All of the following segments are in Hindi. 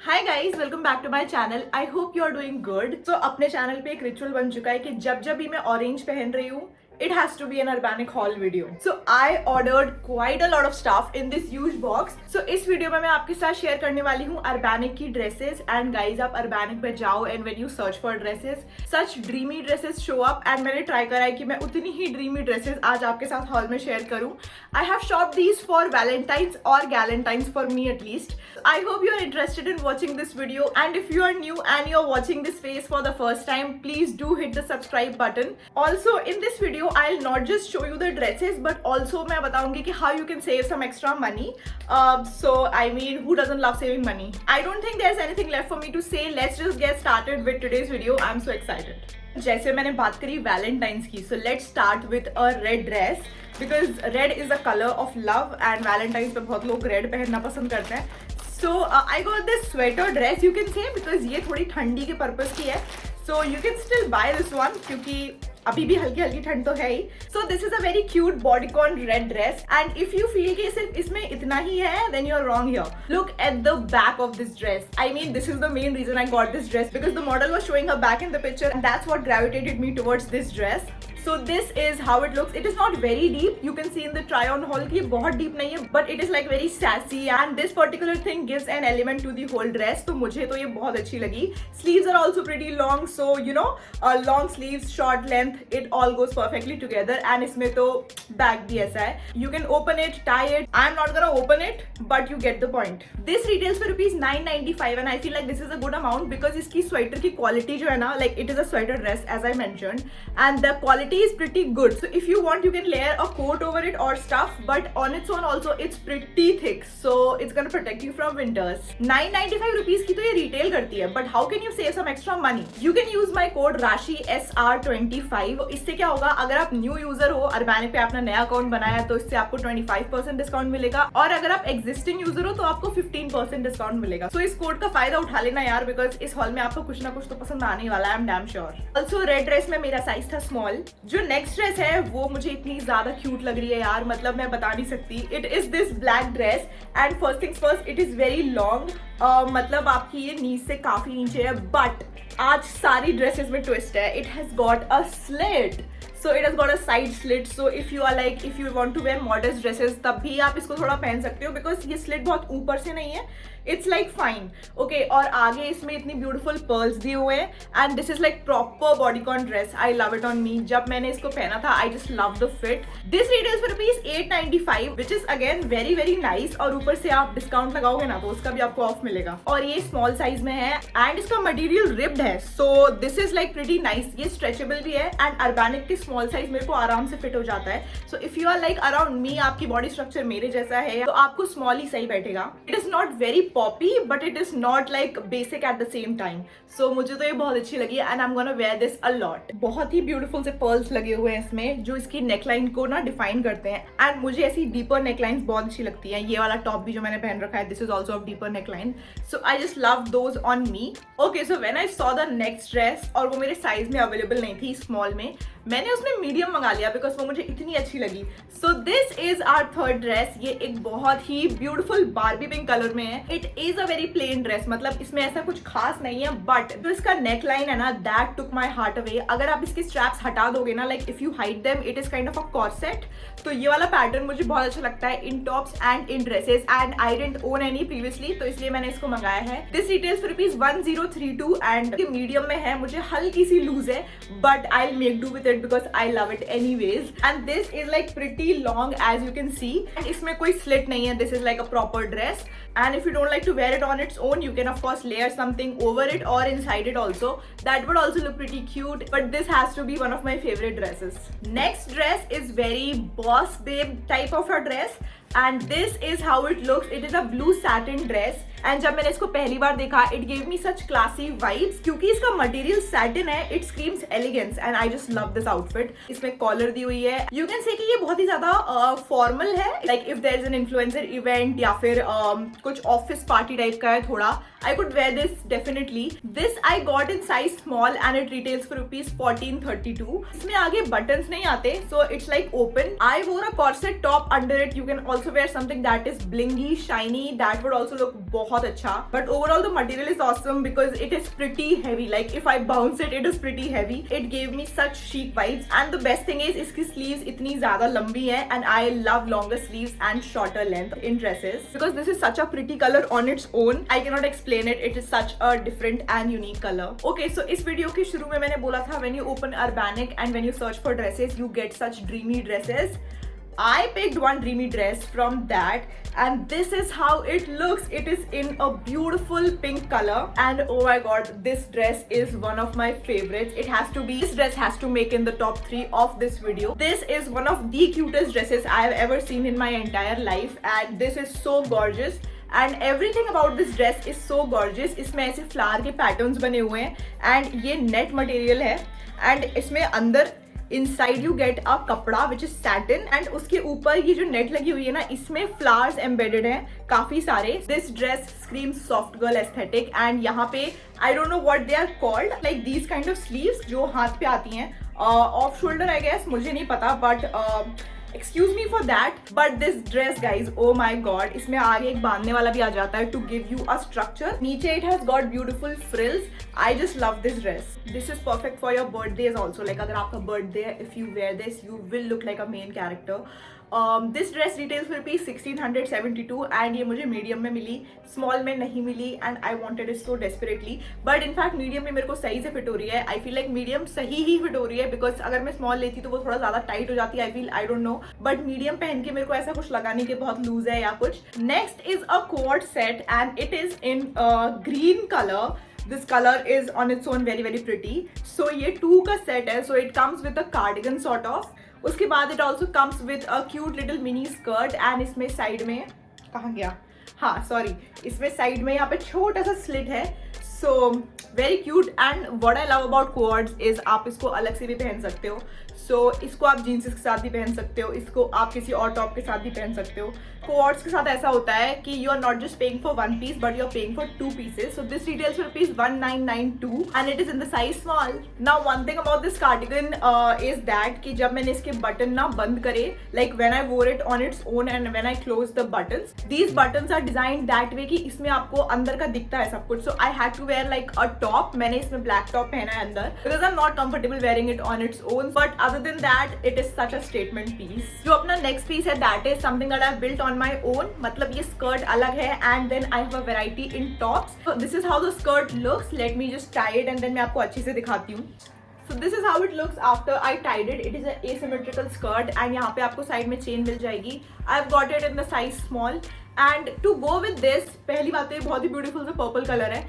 Hi guys, welcome back to my channel. I hope you are doing good. तो अपने चैनल पे एक रिचुअल बन चुका है कि जब जब भी मैं ऑरेंज पहन रही हूँ, it has to be an Urbanic haul video. So I ordered quite a lot of stuff in this huge box. So इस वीडियो में मैं आपके साथ शेयर करने वाली हूँ Urbanic की ड्रेसेस। एंड गाइज आप Urbanic पे जाओ and when you search for dresses, such dreamy dresses show up. And मैंने ट्राई करा है कि मैं उतनी ही ड्रीमी ड्रेसेस आज आपके साथ हॉल में शेयर करूँ। I have shopped these for Valentine's or Galentine's for me at least. I hope you are interested in watching this video, and if you are new and you are watching this face for the first time, please do hit the subscribe button. Also in this video I'll not just show you the dresses but also मैं बताऊंगी कि how you can save some extra money. So I mean, who doesn't love saving money? I don't think there's anything left for me to say. Let's just get started with today's video. I'm so excited. जैसे मैंने बात करी वैलेंटाइंस की, so let's start with a red dress because red is the color of love and Valentine's पे बहुत लोग red पहनना पसंद करते हैं. So I got this sweater dress you can say because ये थोड़ी ठंडी के पर्पस की है. So you can still buy this one क्योंकि अभी भी हल्की हल्की ठंड तो है ही. So this is a very cute bodycon red dress and if you feel कि सिर्फ इसमें इतना ही है then you are wrong here. Look at the back of this dress. I mean, this is the main reason I got this dress because the model was showing her back in the picture and that's what gravitated me towards this dress. So this is how it looks. It is not very deep. You can see in the try on haul कि ये बहुत deep नहीं है, but it is like very sassy and this particular thing gives an element to the whole dress. तो मुझे तो ये बहुत अच्छी लगी. Sleeves are also pretty long, so you know, long sleeves, short length, it all goes perfectly together. And इसमें तो back भी ऐसा है. You can open it, tie it. I'm not gonna open it, but you get the point. This retails for rupees 995 and I feel like this is a good amount because इसकी sweater की quality जो है ना, like it is a sweater dress as I mentioned, and the quality is pretty good. So if you want you can layer a coat over it or stuff, but on its own also it's pretty thick, so it's gonna protect you from winters. 995 rupees की तो ये retail करती है, but how can you save some extra money? You can use my code Rashi SR25. इससे क्या होगा, अगर आप न्यू यूजर हो, Urbanic पे अपना नया अकाउंट बनाया तो इससे आपको 25% डिस्काउंट मिलेगा और अगर आप एग्जिस्टिंग यूजर हो तो आपको 15% डिस्काउंट मिलेगा. So इस कोड का फायदा उठा लेना यार, बिकॉज इस हॉल में आपको कुछ ना कुछ तो पसंद आने वाला है. I am damn sure. Also red dress में मेरा साइज था स्मॉल. जो नेक्स्ट ड्रेस है वो मुझे इतनी ज्यादा क्यूट लग रही है यार, मतलब मैं बता नहीं सकती. It is this black dress and first things first, it is very long. मतलब आपकी ये नीज से काफी नीचे है, बट आज सारी ड्रेसेस में ट्विस्ट है. It has got a slit. So it has got a side slit. So if you are like, if you want to wear modest dresses, तब भी आप इसको थोड़ा पहन सकते हो because ये slit बहुत ऊपर से नहीं है. It's like fine. Okay, और आगे इसमें इतनी beautiful pearls दिए हुए हैं and this is like proper bodycon dress. I love it on me. जब मैंने इसको पहना था, I just love the fit. This retails for rupees 895, which is again very very nice. और ऊपर से आप डिस्काउंट लगाओगे ना तो उसका भी आपको ऑफ मिलेगा. और ये स्मॉल साइज में है and इसका मटेरियल रिब्ड है. So this is like pretty nice. ये स्ट्रेचेबल भी है and Urbanic के स्मॉल साइज मेरे को आराम से फिट हो जाता है. So if you are like around me, आपकी बॉडी स्ट्रक्चर मेरे जैसा है तो आपको स्मॉल ही सही बैठेगा. It is not very poppy but it is not like basic at the same time. So मुझे तो ये बहुत अच्छी लगी and I am gonna wear this a lot. बहुत ही ब्यूटीफुल से पर्ल्स लगे हुए हैं इसमें जो इसकी नेकलाइन को ना डिफाइन करते हैं एंड मुझे ऐसी डीपर नेकलाइंस बहुत अच्छी लगती है. ये वाला टॉप भी जो मैंने पहन रखा है, this is also of deeper neckline. So I just love those on me. Okay, so when I saw the next dress और वो मेरे साइज में अवेलेबल नहीं थी स्मॉल में, मैंने उसमें मीडियम मंगा लिया बिकॉज वो मुझे इतनी अच्छी लगी. So this is our third dress. ये एक बहुत ही ब्यूटीफुल बार्बी पिंक कलर में है. It is a very plain dress, मतलब इसमें ऐसा कुछ खास नहीं है, बट जो इसका नेक लाइन है ना, that took my heart away. अगर आप इसके स्ट्रैप्स हटा दोगे ना, like if you hide them, it is kind of a corset. तो ये वाला पैटर्न मुझे बहुत अच्छा लगता है in tops and in dresses and I didn't own any previously, तो इसलिए मैंने इसको मंगाया है. This retails for rupees 1032 and medium में है. मुझे हल्की सी लूज है but I will make do with it because I love it anyways. And this is like pretty long as you can see and इसमें कोई slit नहीं है. This is like a proper dress and if you don't like to wear it on its own, you can of course layer something over it or inside it also. That would also look pretty cute, but this has to be one of my favorite dresses. Next dress is very boss babe type of a dress and this is how it looks. It is a blue satin dress and जब मैंने इसको पहली बार देखा, it gave me such classy vibes क्योंकि इसका मटेरियल satin है. It screams elegance and I just love this outfit. इसमें कॉलर दी हुई है. You can say कि ये बहुत ही ज्यादा फॉर्मल है. Like if there is an influencer event या फिर कुछ ऑफिस पार्टी टाइप का है थोड़ा, I could wear this definitely. This I got in size small and it retails for rupees 1432. इसमें आगे buttons नहीं आते, so it's like open. I wore a corset top under it. You can also wear something that is blingy, shiny. That would also look बहुत अच्छा, but overall the material is awesome because it is pretty heavy. Like if I bounce it is pretty heavy. It gave me such chic vibes and the best thing is इसकी स्लीव्स इतनी ज्यादा लंबी है and I love longer sleeves and shorter length in dresses because this is such a pretty colour on its own. I can not explain it. It is such a different and unique colour. Okay, सो इस वीडियो के शुरू में मैंने बोला था when you open Urbanic and when you search for dresses you get such dreamy dresses. I picked one dreamy dress from that and this is how it looks. It is in a beautiful pink color and oh my god, this dress is one of my favorites. This dress has to make in the top 3 of this video. This is one of the cutest dresses I have ever seen in my entire life and this is so gorgeous. And everything about this dress is so gorgeous. इसमें ऐसे फ्लावर के पैटर्न्स बने हुए हैं एंड ये नेट मटेरियल है एंड इसमें अंदर इनसाइड यू गेट अ कपड़ा विच इज सैटिन एंड उसके ऊपर ये जो नेट लगी हुई है ना, इसमें फ्लावर्स एम्बेडेड हैं काफी सारे. This dress scream soft girl aesthetic and यहाँ पे I don't know what they are called, like these kind of sleeves जो हाथ पे आती हैं, ऑफ शोल्डर आई गेस, मुझे नहीं पता, but excuse me for that. But this dress guys, oh my god, इसमें आगे एक बांधने वाला भी आ जाता है to give you a structure. नीचे it has got beautiful frills. I just love this dress. This is perfect for your birthdays also. Like अगर आपका birthday है, if you wear this you will look like a main character. This dress retails for rupees 1672 and ये मुझे मीडियम में मिली, स्मॉल में नहीं मिली and I wanted it so desperately. But in fact medium में मेरे को सही से फिट हो रही है. आई फील लाइक मीडियम सही ही फिट हो रही है बिकॉज अगर मैं स्मॉल लेती तो वो थोड़ा ज्यादा टाइट हो जाती. I feel, I don't no, but medium पहन के मेरे को ऐसा कुछ लगा नहीं कि बहुत लूज है या कुछ. Next is a coat set and it is in green colour. This color is on its own very very pretty. So ये 2 का सेट है. So it comes with a cardigan sort of. उसके बाद it also comes with a cute little mini skirt and इसमें साइड में कहाँ गया, हाँ सॉरी, इसमें साइड में यहाँ पे छोटा सा स्लिट है. So very cute and what I love about coords is आप इसको अलग से भी पहन सकते हो. सो इसको आप जीन्स के साथ भी पहन सकते हो, इसको आप किसी और टॉप के साथ भी पहन सकते हो. कोऑर्ड्स के साथ ऐसा होता है कि you are not just paying for 1 piece but you are paying for 2 pieces. So this retails for rupees 1992 and it is in the size small. Now one thing about this cardigan is that कि जब मैंने इसके बटन ना बंद करे, like when I wore it on its own and when I close the buttons, these buttons are designed that way कि इसमें आपको अंदर का दिखता है सब कुछ. So I had to wear like a top. मैंने इसमें ब्लैक टॉप पहना है अंदर because I am not comfortable wearing it on its own. But other than that it is such a statement piece. जो अपना नेक्स्ट पीस है that is something that I have built on my own. मतलब ये स्कर्ट अलग है and then I have a variety in tops. So this is how the skirt looks. Let me just tie it and then मैं आपको अच्छे से दिखाती हूँ. So this is how it looks after I tied it. It is an asymmetrical skirt and यहाँ पे आपको साइड में चेन मिल जाएगी. I've got it in the size small and to go with this, पहली बात तो ये बहुत ही ब्यूटीफुल सा पर्पल कलर है.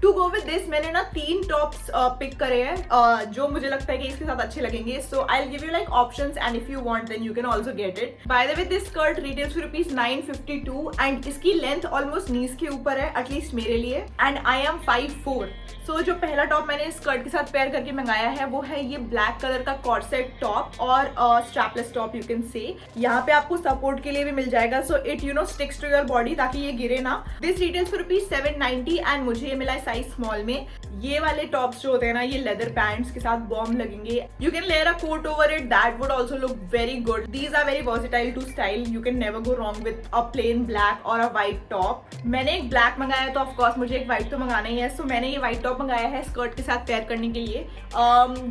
टू गो विद दिस मैंने ना 3 टॉप्स पिक करे हैं जो मुझे लगता है कि इसके साथ अच्छे लगेंगे. So I will give you like options and if you want then you can also get it. By the way this skirt retails for rupees 952 and इसकी लेंथ ऑलमोस्ट नीज के ऊपर है, एटलीस्ट मेरे लिए, एंड आई एम 5'4". सो जो पहला टॉप मैंने इस स्कर्ट के साथ पेयर करके मंगाया है वो है ये ब्लैक कलर का कॉर्सेट टॉप और strapless top you can say. यहाँ पे आपको सपोर्ट के लिए भी मिल जाएगा. So it you know sticks to your body ताकि ये गिरे ना. This retails for rupees 790 and मुझे ये मिला है साइज स्मॉल में. ये वाले टॉप्स जो होते हैं ना, ये लेदर पैंट्स के साथ बॉम्ब लगेंगे. You can layer a coat over it, that would also look very good. These are very versatile to style. You can never go wrong with a plain black or a white top. मैंने एक ब्लैक मंगाया है तो ऑफकोर्स मुझे एक व्हाइट तो मंगाना ही है. सो मैंने ये व्हाइट टॉप मंगाया है स्कर्ट के साथ पेयर करने के लिए.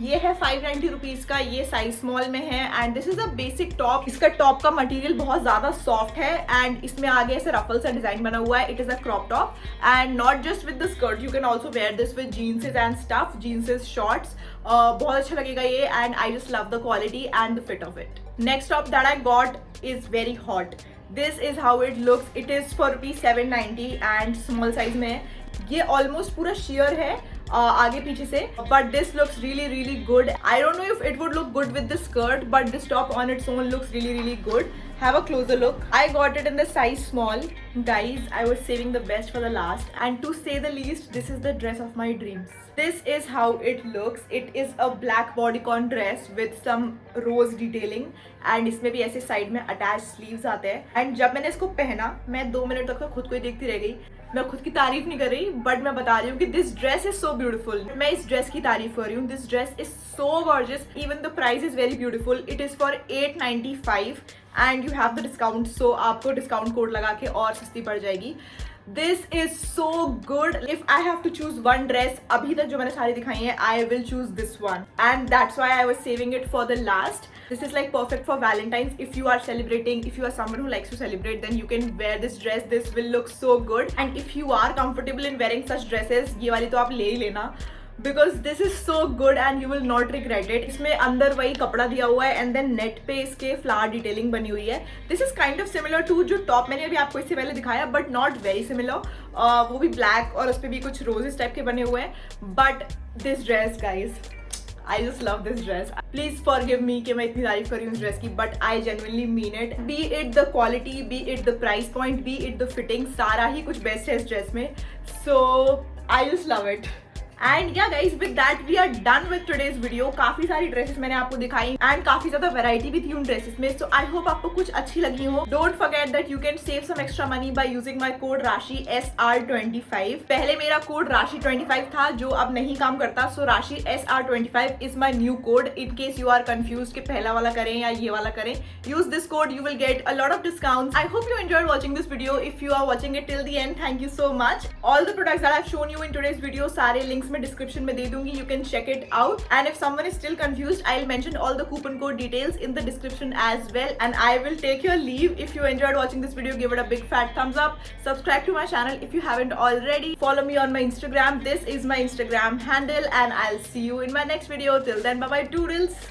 ये है 590 रुपीज का. ये साइज स्मॉल में है and this is a basic top. इसका टॉप का मटेरियल बहुत ज्यादा सॉफ्ट है एंड इसमें आगे ऐसे रफल सा डिजाइन बना हुआ है. It is a crop top and not just with the skirt, you can also wear this with jeans and stuff, jeans shorts. बहुत अच्छा लगेगा ये and I just love the quality and the fit of it. Next top that I got is very hot. This is how it looks. It is for rupees 790 and small size में है. ये ऑलमोस्ट पूरा शेयर है आगे पीछे से, but this looks really really good. I don't know if it would look good with the skirt but this top on its own looks really really good. Have a closer look. I got it in the size small. Guys, I was saving the best for the last and to say the least, this is the dress of my dreams. This is how it looks. It is a black bodycon dress with some rose detailing and इसमें भी ऐसे साइड में attached sleeves आते हैं. And जब मैंने इसको पहना मैं 2 मिनट तक तो खुद को ही देखती रह गई. मैं खुद की तारीफ नहीं कर रही बट मैं बता रही हूँ कि this dress is so beautiful. मैं इस ड्रेस की तारीफ कर रही हूँ. This dress is so gorgeous. Even the price is very beautiful. It is for 895 and you have the discount. So आपको डिस्काउंट कोड लगा के और सस्ती पड़ जाएगी. This is so good. If I have to choose one dress, अभी तक जो मैंने सारी दिखाई है, I will choose this one. And that's why I was saving it for the last. This is like perfect for Valentine's. If you are celebrating, if you are someone who likes to celebrate, then you can wear this dress. This will look so good. And if you are comfortable in wearing such dresses, ये वाली तो आप ले ही लेना. Because this is so good and you will not regret it. इसमें अंदर वही कपड़ा दिया हुआ है and then नेट पे इसके फ्लावर डिटेलिंग बनी हुई है. This is kind of similar to जो टॉप मैंने अभी आपको इससे पहले दिखाया, but not very similar. वो भी ब्लैक और उस पर भी कुछ रोजेस टाइप के बने हुए हैं. But this dress, guys, I just love this dress. Please forgive me कि मैं इतनी तारीफ कर रही हूँ इस ड्रेस की, but I genuinely mean it. Be it the quality, be it the price point, be it the fitting, सारा ही कुछ बेस्ट है इस ड्रेस में. So I just love it. And yeah guys, with that we are done with today's video. काफी सारी ड्रेसेस मैंने आपको दिखाई and काफी ज्यादा वैरायटी भी थी उन ड्रेसेस में. So I hope आपको कुछ अच्छी लगी हो. Don't forget that you can save some extra money by using my code राशि SR25. पहले मेरा कोड राशि 25 था जो अब नहीं काम करता. So राशि SR25 is my new code. In case you are confused कि पहला वाला करें या ये वाला करें, use this code. You will get a lot of discounts. I hope you enjoyed watching this video. If you are watching it till the end, thank you so much. All the products that I've shown you in today's video, सारे links मैं डिस्क्रिप्शन में दे दूंगी. You can check it out. And if someone is still confused, I'll mention all the coupon code details in the description as well. And I will take your leave. If you enjoyed watching this video, give it a big fat thumbs up. Subscribe to my channel if you haven't already. Follow me on my Instagram. This is my Instagram handle, and I'll see you in my next video. Till then, bye bye, toodles.